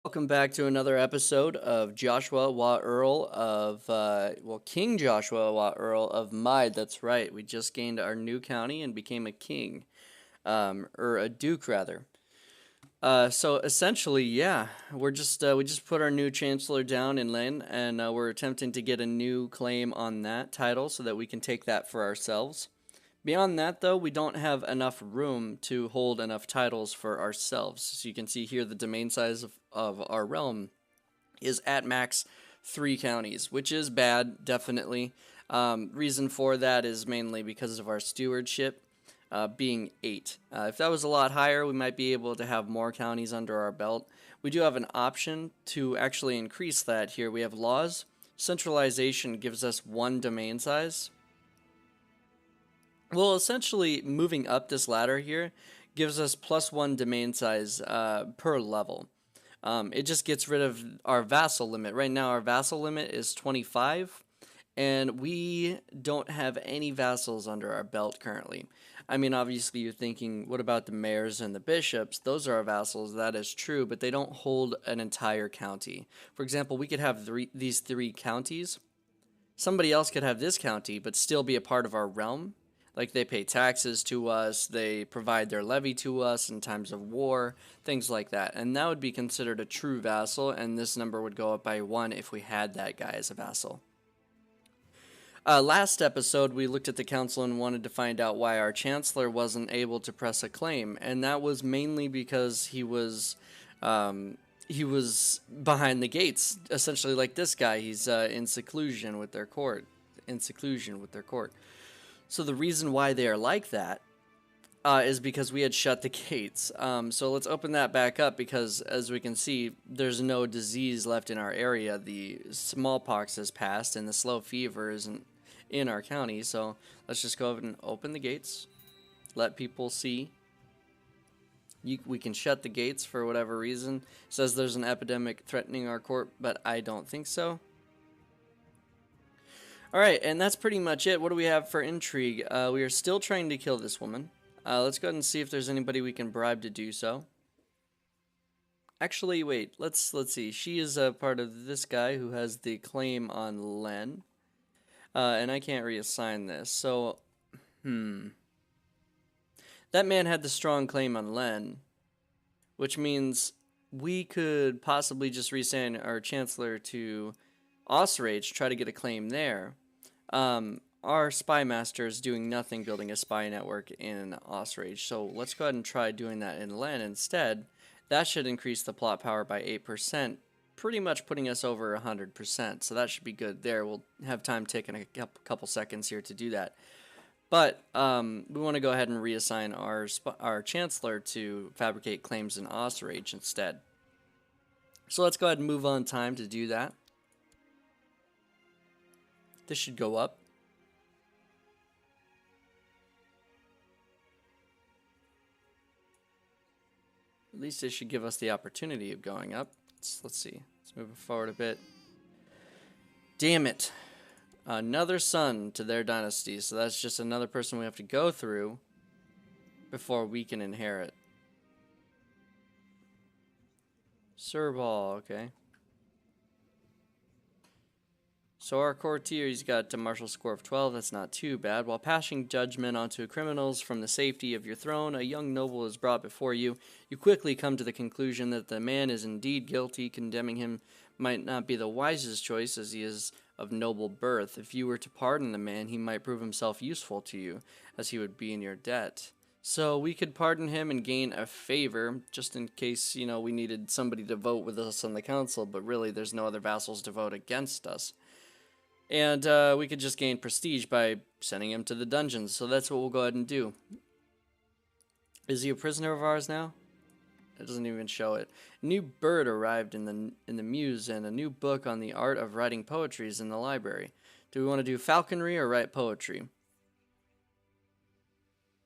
Welcome back to another episode of Joshua Wa Earl King Joshua Wa Earl of Mide. That's right. We just gained our new county and became a king, or a duke rather. So essentially, yeah, we just put our new chancellor down in Lynn, and we're attempting to get a new claim on that title so that we can take that for ourselves. Beyond that, though, we don't have enough room to hold enough titles for ourselves. So you can see here the domain size of our realm is at max 3 counties, which is bad, definitely. Reason for that is mainly because of our stewardship being 8. If that was a lot higher, we might be able to have more counties under our belt. We do have an option to actually increase that here. We have laws. Centralization gives us 1 domain size. Well, essentially, moving up this ladder here gives us +1 domain size per level. It just gets rid of our vassal limit. Right now, our vassal limit is 25, and we don't have any vassals under our belt currently. I mean, obviously, you're thinking, what about the mayors and the bishops? Those are our vassals. That is true, but they don't hold an entire county. For example, we could have these 3 counties. Somebody else could have this county, but still be a part of our realm. Like they pay taxes to us, they provide their levy to us in times of war, things like that. And that would be considered a true vassal, and this number would go up by 1 if we had that guy as a vassal. Last episode, we looked at the council and wanted to find out why our chancellor wasn't able to press a claim, and that was mainly because he was behind the gates, essentially like this guy. He's in seclusion with their court. In seclusion with their court. So the reason why they are like that is because we had shut the gates. So let's open that back up because, as we can see, there's no disease left in our area. The smallpox has passed, and the slow fever isn't in our county. So let's just go ahead and open the gates, let people see. We can shut the gates for whatever reason. It says there's an epidemic threatening our court, but I don't think so. Alright, and that's pretty much it. What do we have for intrigue? We are still trying to kill this woman. Let's go ahead and see if there's anybody we can bribe to do so. Actually, wait. Let's see. She is a part of this guy who has the claim on Len. And I can't reassign this. So, that man had the strong claim on Len, which means we could possibly just reassign our chancellor to Osrage, try to get a claim there. Our spy master is doing nothing building a spy network in Osrage, so let's go ahead and try doing that in Len instead. That should increase the plot power by 8%, pretty much putting us over 100%, so that should be good there. We'll have time taking a couple seconds here to do that. But we want to go ahead and reassign our chancellor to fabricate claims in Osrage instead. So let's go ahead and move on time to do that. This should go up. At least it should give us the opportunity of going up. Let's see. Let's move it forward a bit. Damn it. Another son to their dynasty. So that's just another person we have to go through before we can inherit. Sirbal, okay. So our courtier, he's got a martial score of 12. That's not too bad. While passing judgment onto criminals from the safety of your throne, a young noble is brought before you. You quickly come to the conclusion that the man is indeed guilty. Condemning him might not be the wisest choice, as he is of noble birth. If you were to pardon the man, he might prove himself useful to you, as he would be in your debt. So we could pardon him and gain a favor, just in case, we needed somebody to vote with us on the council, but really there's no other vassals to vote against us. And we could just gain prestige by sending him to the dungeons. So that's what we'll go ahead and do. Is he a prisoner of ours now? It doesn't even show it. A new bird arrived in the muse, and a new book on the art of writing poetry is in the library. Do we want to do falconry or write poetry?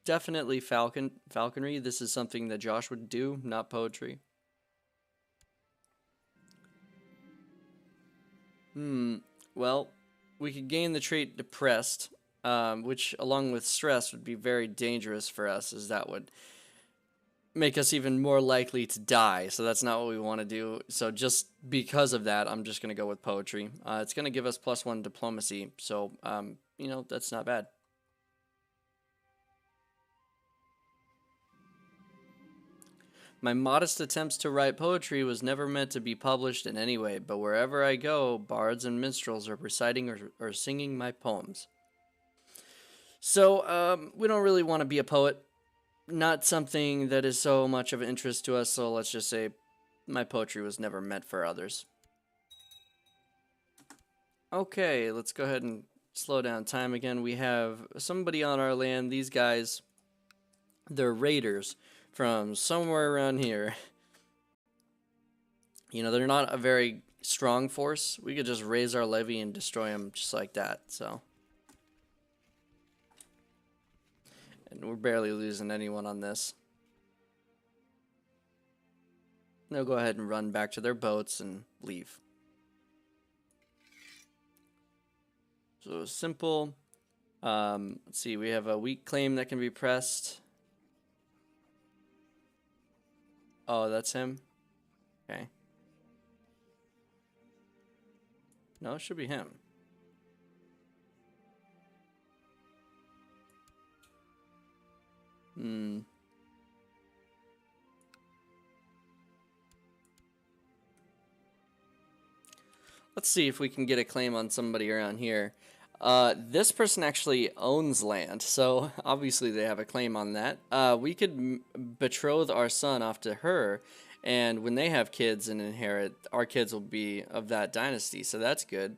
Definitely falconry. This is something that Josh would do, not poetry. Well, we could gain the trait depressed, which along with stress would be very dangerous for us, as that would make us even more likely to die. So that's not what we want to do. So just because of that, I'm just going to go with poetry. It's going to give us +1 diplomacy. So, you know, that's not bad. My modest attempts to write poetry was never meant to be published in any way, but wherever I go, bards and minstrels are reciting or singing my poems. So, we don't really want to be a poet. Not something that is so much of an interest to us, so let's just say my poetry was never meant for others. Okay, let's go ahead and slow down time again. We have somebody on our land. These guys, they're raiders from somewhere around here. You know, they're not a very strong force. We could just raise our levy and destroy them just like that, so. And we're barely losing anyone on this. They'll go ahead and run back to their boats and leave. So simple. Let's see, we have a weak claim that can be pressed. Oh, that's him? Okay. No, it should be him. Let's see if we can get a claim on somebody around here. This person actually owns land, so obviously they have a claim on that. We could betroth our son off to her, and when they have kids and inherit, our kids will be of that dynasty, so that's good.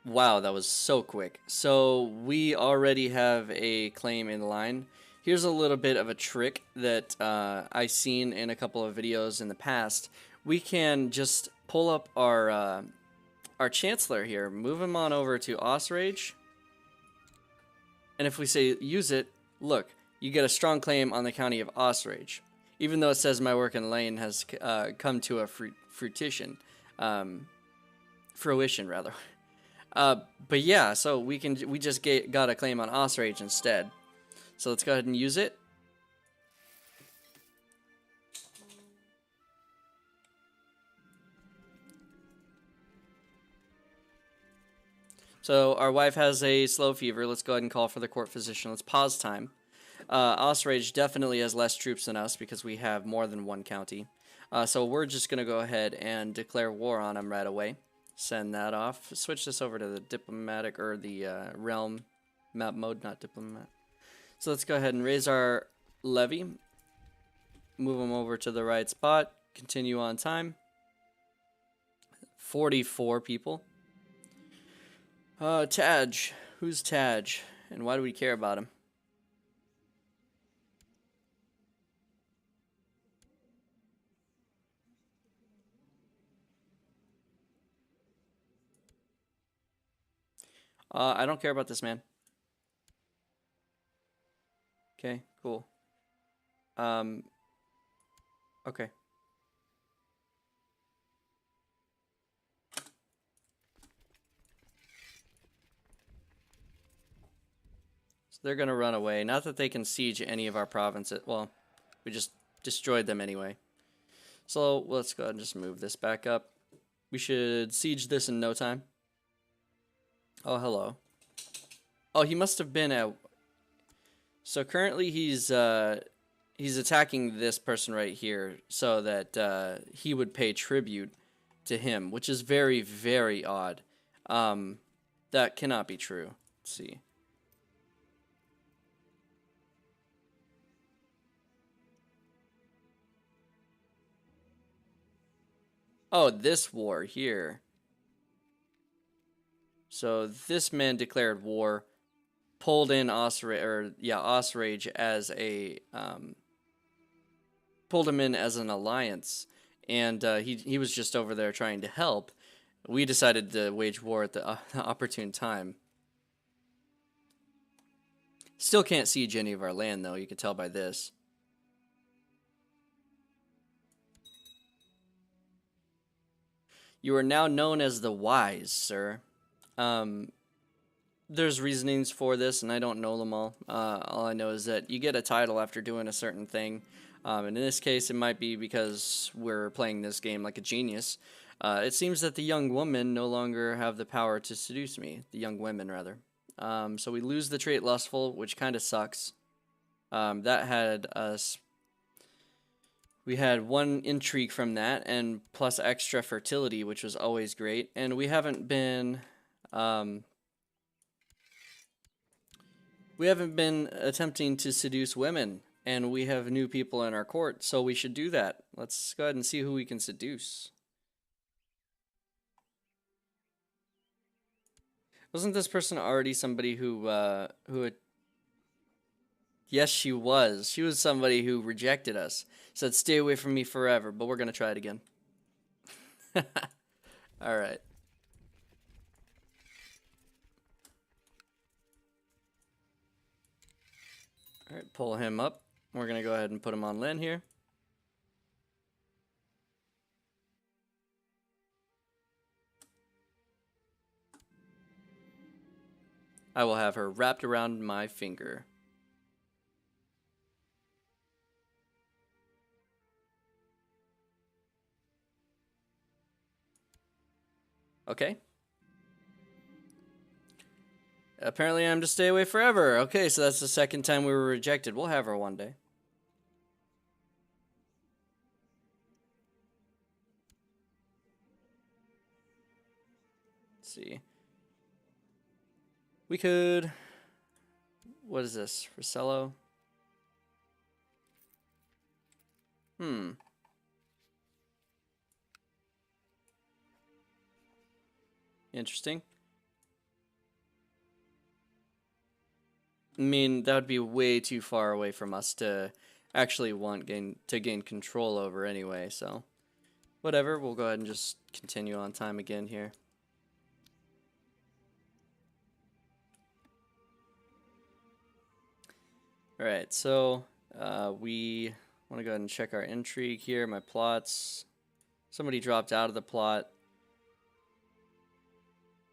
Wow, that was so quick. So we already have a claim in line. Here's a little bit of a trick that I've seen in a couple of videos in the past. We can just pull up our Chancellor here, move him on over to Osrage, and if we say use it, look, you get a strong claim on the county of Osrage, even though it says my work in Lane has come to a fruition, rather. But yeah, so we just got a claim on Osrage instead. So let's go ahead and use it. So our wife has a slow fever. Let's go ahead and call for the court physician. Let's pause time. Osrage definitely has less troops than us because we have more than one county. So we're just going to go ahead and declare war on them right away. Send that off. Switch this over to the diplomatic or the realm map mode, not diplomat. So let's go ahead and raise our levy. Move them over to the right spot. Continue on time. 44 people. Taj. Who's Taj? And why do we care about him? I don't care about this man. Okay, cool. Okay. So they're gonna run away. Not that they can siege any of our provinces. Well, we just destroyed them anyway. So let's go ahead and just move this back up. We should siege this in no time. Oh, hello. Oh, he must have been at... So currently he's attacking this person right here so that he would pay tribute to him, which is very, very odd. That cannot be true. Let's see. Oh, this war here. So this man declared war, pulled in Osrage as a pulled him in as an alliance, and he was just over there trying to help. We decided to wage war at the opportune time. Still can't siege any of our land, though. You can tell by this. You are now known as the Wise, sir. There's reasonings for this, and I don't know them all. All I know is that you get a title after doing a certain thing. And in this case, it might be because we're playing this game like a genius. It seems that the young women no longer have the power to seduce me. The young women, rather. So we lose the trait Lustful, which kind of sucks. That had us... We had 1 intrigue from that, and plus extra fertility, which was always great. And we haven't been... we haven't been attempting to seduce women, and we have new people in our court, so we should do that. Let's go ahead and see who we can seduce. Wasn't this person already somebody who had... Yes, she was. She was somebody who rejected us. Said, stay away from me forever, but we're going to try it again. All right. All right, pull him up. We're going to go ahead and put him on Lynn here. I will have her wrapped around my finger. Okay. Apparently I'm to stay away forever. Okay, so that's the second time we were rejected. We'll have her one day. Let's see. We could... What is this? Rosello? Interesting. I mean, that would be way too far away from us to actually gain control over anyway, so whatever, we'll go ahead and just continue on time again here. Alright, so we want to go ahead and check our intrigue here, my plots. Somebody dropped out of the plot.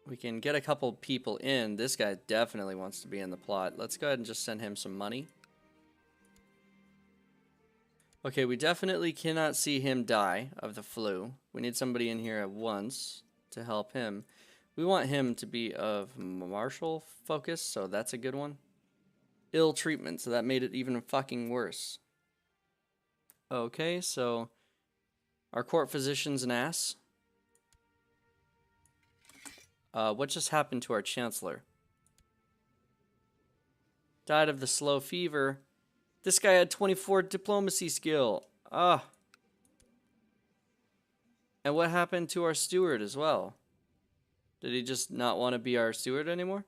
We can get a couple people in. This guy definitely wants to be in the plot. Let's go ahead and just send him some money. Okay, we definitely cannot see him die of the flu. We need somebody in here at once to help him. We want him to be of martial focus, so that's a good one. Ill treatment, so that made it even fucking worse. Okay, so our court physician's an ass. What just happened to our chancellor? Died of the slow fever. This guy had 24 diplomacy skill. And what happened to our steward as well? Did he just not want to be our steward anymore?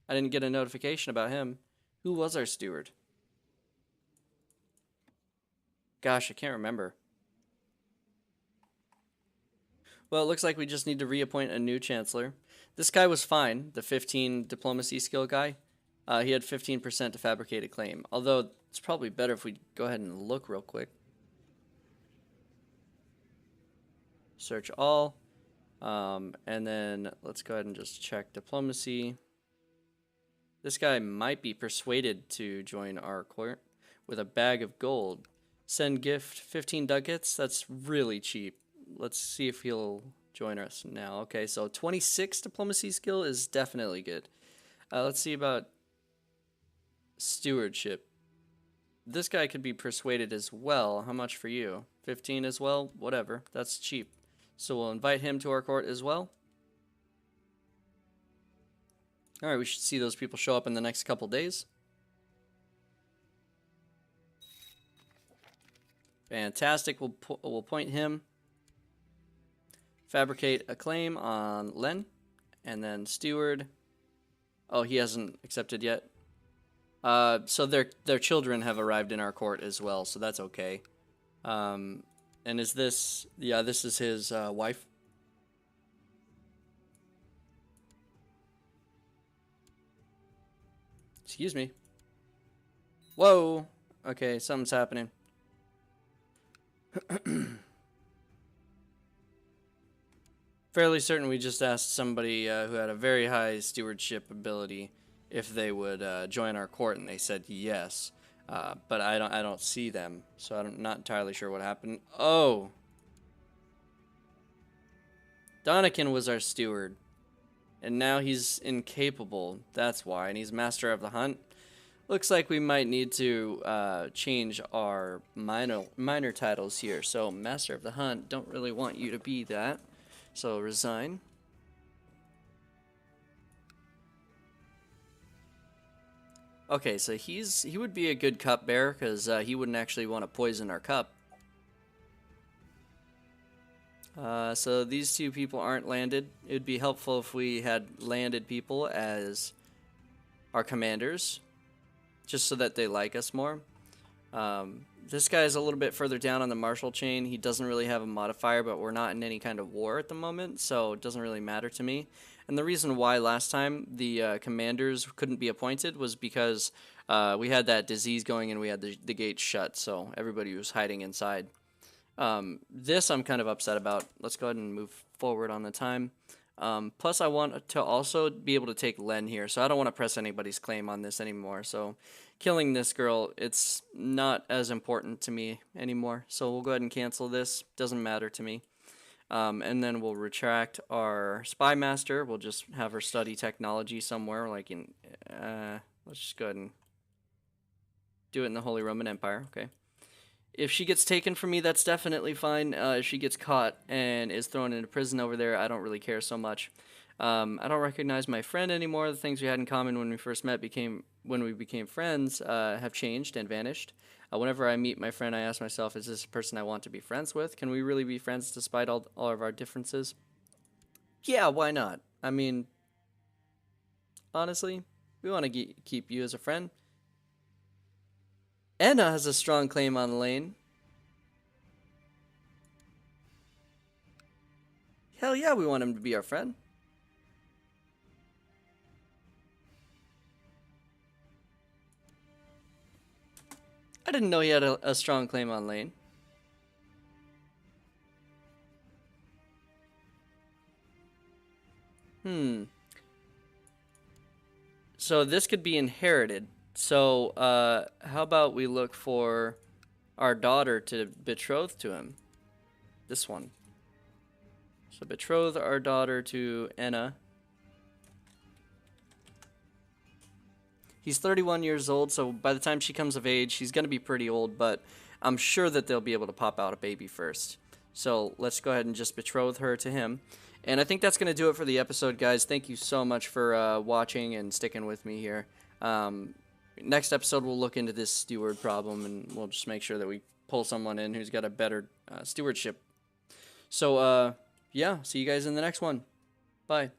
I didn't get a notification about him. Who was our steward? Gosh, I can't remember. Well, it looks like we just need to reappoint a new chancellor. This guy was fine, the 15 diplomacy skill guy. He had 15% to fabricate a claim. Although, it's probably better if we go ahead and look real quick. Search all. And then let's go ahead and just check diplomacy. This guy might be persuaded to join our court with a bag of gold. Send gift 15 ducats. That's really cheap. Let's see if he'll join us now. Okay, so 26 diplomacy skill is definitely good. Let's see about stewardship. This guy could be persuaded as well. How much for you? 15 as well? Whatever. That's cheap. So we'll invite him to our court as well. Alright, we should see those people show up in the next couple days. Fantastic. We'll point him. Fabricate a claim on Len. And then steward. Oh, he hasn't accepted yet. So their children have arrived in our court as well, so that's okay. And is this... Yeah, this is his wife. Excuse me. Whoa. Okay, something's happening. Fairly certain we just asked somebody who had a very high stewardship ability if they would join our court, and they said yes. But I don't see them, so I'm not entirely sure what happened. Oh, Donnakin was our steward, and now he's incapable. That's why, and he's master of the hunt. Looks like we might need to change our minor titles here. So master of the hunt, don't really want you to be that. So resign. Okay, so he would be a good cupbearer because he wouldn't actually want to poison our cup. So these two people aren't landed. It would be helpful if we had landed people as our commanders, just so that they like us more. This guy is a little bit further down on the martial chain. He doesn't really have a modifier, but we're not in any kind of war at the moment, so it doesn't really matter to me. And the reason why last time the commanders couldn't be appointed was because we had that disease going and we had the gates shut, so everybody was hiding inside. This I'm kind of upset about. Let's go ahead and move forward on the time. Plus, I want to also be able to take Len here, so I don't want to press anybody's claim on this anymore. So killing this girl, it's not as important to me anymore. So we'll go ahead and cancel this. Doesn't matter to me. And then we'll retract our spy master. We'll just have her study technology somewhere, like in, let's just go ahead and do it in the Holy Roman Empire. Okay. If she gets taken from me, that's definitely fine. If she gets caught and is thrown into prison over there, I don't really care so much. I don't recognize my friend anymore. The things we had in common when we first met when we became friends have changed and vanished. Whenever I meet my friend, I ask myself, is this a person I want to be friends with? Can we really be friends despite all of our differences? Yeah, why not? I mean, honestly, we want to keep you as a friend. Anna has a strong claim on Lane. Hell yeah, we want him to be our friend. I didn't know he had a strong claim on Lane. So this could be inherited. So how about we look for our daughter to betroth to him? This one. So betroth our daughter to Enna. He's 31 years old, so by the time she comes of age, she's going to be pretty old, but I'm sure that they'll be able to pop out a baby first. So let's go ahead and just betroth her to him. And I think that's going to do it for the episode, guys. Thank you so much for watching and sticking with me here. Next episode, we'll look into this steward problem, and we'll just make sure that we pull someone in who's got a better stewardship. So, yeah, see you guys in the next one. Bye.